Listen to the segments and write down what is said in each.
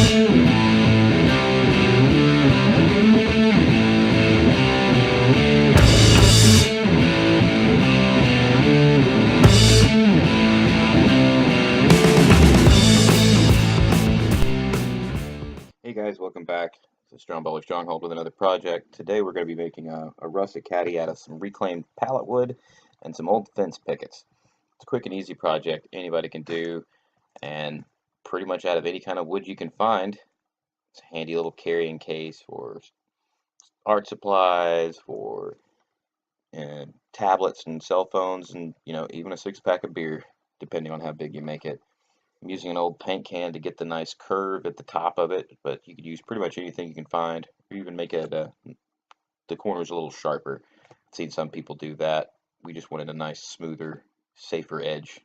Hey guys, welcome back to Stronghold with another project. Today we're going to be making a rustic caddy out of some reclaimed pallet wood and some old fence pickets. It's a quick and easy project anybody can do, and pretty much out of any kind of wood you can find. It's a handy little carrying case for art supplies, for tablets and cell phones, and even a six-pack of beer, depending on how big you make it. I'm using an old paint can to get the nice curve at the top of it, but you could use pretty much anything you can find, or even make it the corners a little sharper. I've seen some people do that. We just wanted a nice, smoother, safer edge.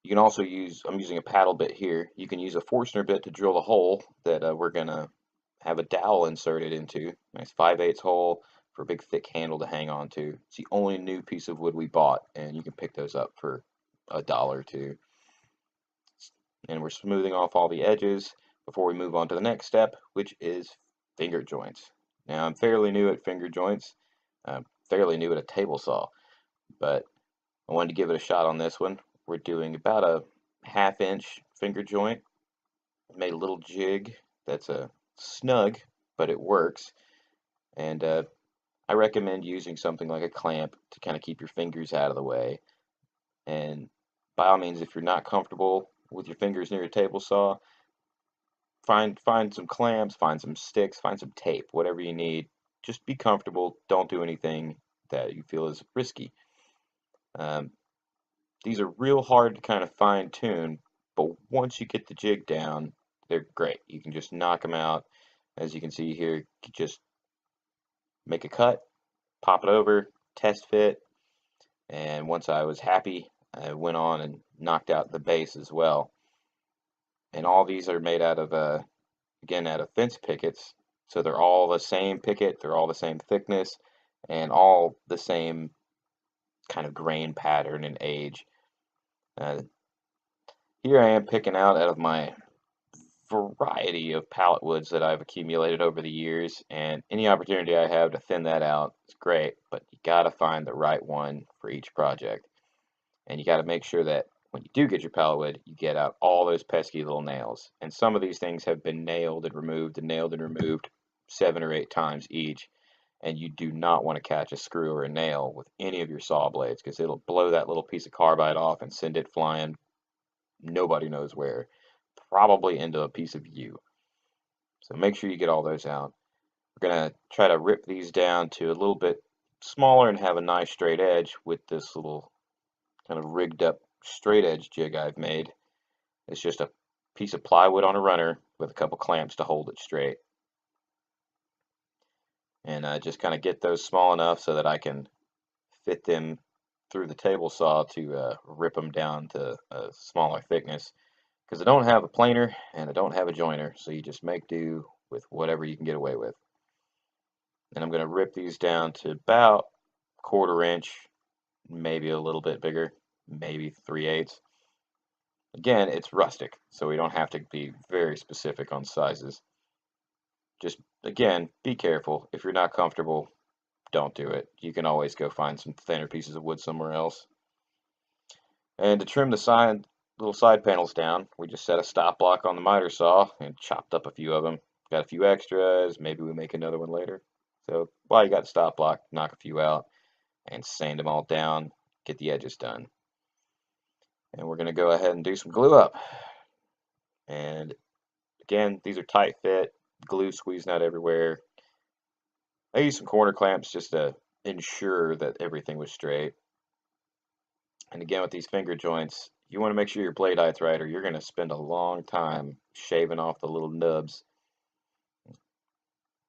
You can also use, I'm using a paddle bit here. You can use a Forstner bit to drill the hole that we're going to have a dowel inserted into. Nice 5/8 hole for a big thick handle to hang on to. It's the only new piece of wood we bought, and you can pick those up for $1 or $2. And we're smoothing off all the edges before we move on to the next step, which is finger joints. Now, I'm fairly new at finger joints. I'm fairly new at a table saw, but I wanted to give it a shot on this one. We're doing about a 1/2 inch finger joint. Made a little jig that's a snug, but it works. And I recommend using something like a clamp to kind of keep your fingers out of the way. And by all means, if you're not comfortable with your fingers near a table saw, find some clamps, find some sticks, find some tape, whatever you need. Just be comfortable. Don't do anything that you feel is risky. These are real hard to kind of fine tune, but once you get the jig down, they're great. You can just knock them out. As you can see here, you just make a cut, pop it over, test fit, and once I was happy, I went on and knocked out the base as well. And all these are made out of, again, out of fence pickets. So they're all the same picket, they're all the same thickness, and all the same kind of grain pattern and age. Here I am picking out of my variety of pallet woods that I've accumulated over the years, and any opportunity I have to thin that out is great, but you got to find the right one for each project. And you got to make sure that when you do get your pallet wood, you get out all those pesky little nails. And some of these things have been nailed and removed 7 or 8 times each. And you do not want to catch a screw or a nail with any of your saw blades, because it'll blow that little piece of carbide off and send it flying nobody knows where, probably into a piece of you. So make sure you get all those out. We're going to try to rip these down to a little bit smaller and have a nice straight edge with this little kind of rigged up straight edge jig I've made. It's just a piece of plywood on a runner with a couple clamps to hold it straight. And just kind of get those small enough so that I can fit them through the table saw to rip them down to a smaller thickness. Because I don't have a planer and I don't have a joiner, so you just make do with whatever you can get away with. And I'm going to rip these down to about 1/4 inch, maybe a little bit bigger, maybe 3/8. Again, it's rustic, so we don't have to be very specific on sizes. Just, again, be careful. If you're not comfortable, don't do it. You can always go find some thinner pieces of wood somewhere else. And to trim the little side panels down, we just set a stop block on the miter saw and chopped up a few of them. Got a few extras, maybe we make another one later. So while you got the stop block, knock a few out and sand them all down, get the edges done. And we're going to go ahead and do some glue up. And again, these are tight fit, glue squeezing out everywhere. I used some corner clamps just to ensure that everything was straight. And again, with these finger joints, you want to make sure your blade height's right, or you're going to spend a long time shaving off the little nubs.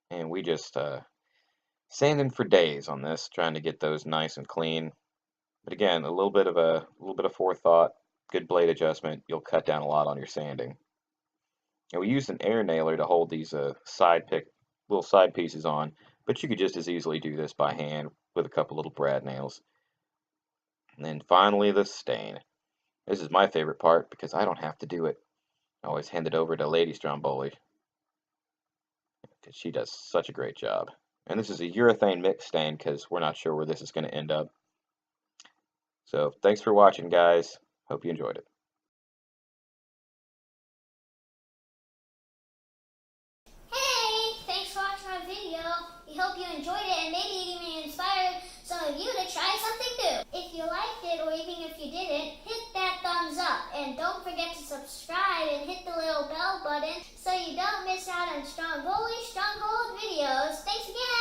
And we just sanding for days on this, trying to get those nice and clean. But again, a little bit of forethought, good blade adjustment, you'll cut down a lot on your sanding. And we used an air nailer to hold these little side pieces on, but you could just as easily do this by hand with a couple little brad nails. And then finally the stain. This is my favorite part because I don't have to do it. I always hand it over to Lady Stromboli because she does such a great job. And this is a urethane mix stain because we're not sure where this is going to end up. So thanks for watching, guys. Hope you enjoyed it. Hey, thanks for watching my video. We hope you enjoyed it and maybe it even inspired some of you to try something new. If you liked it or even if you didn't, hit that thumbs up. And don't forget to subscribe and hit the little bell button so you don't miss out on Stronghold videos. Thanks again.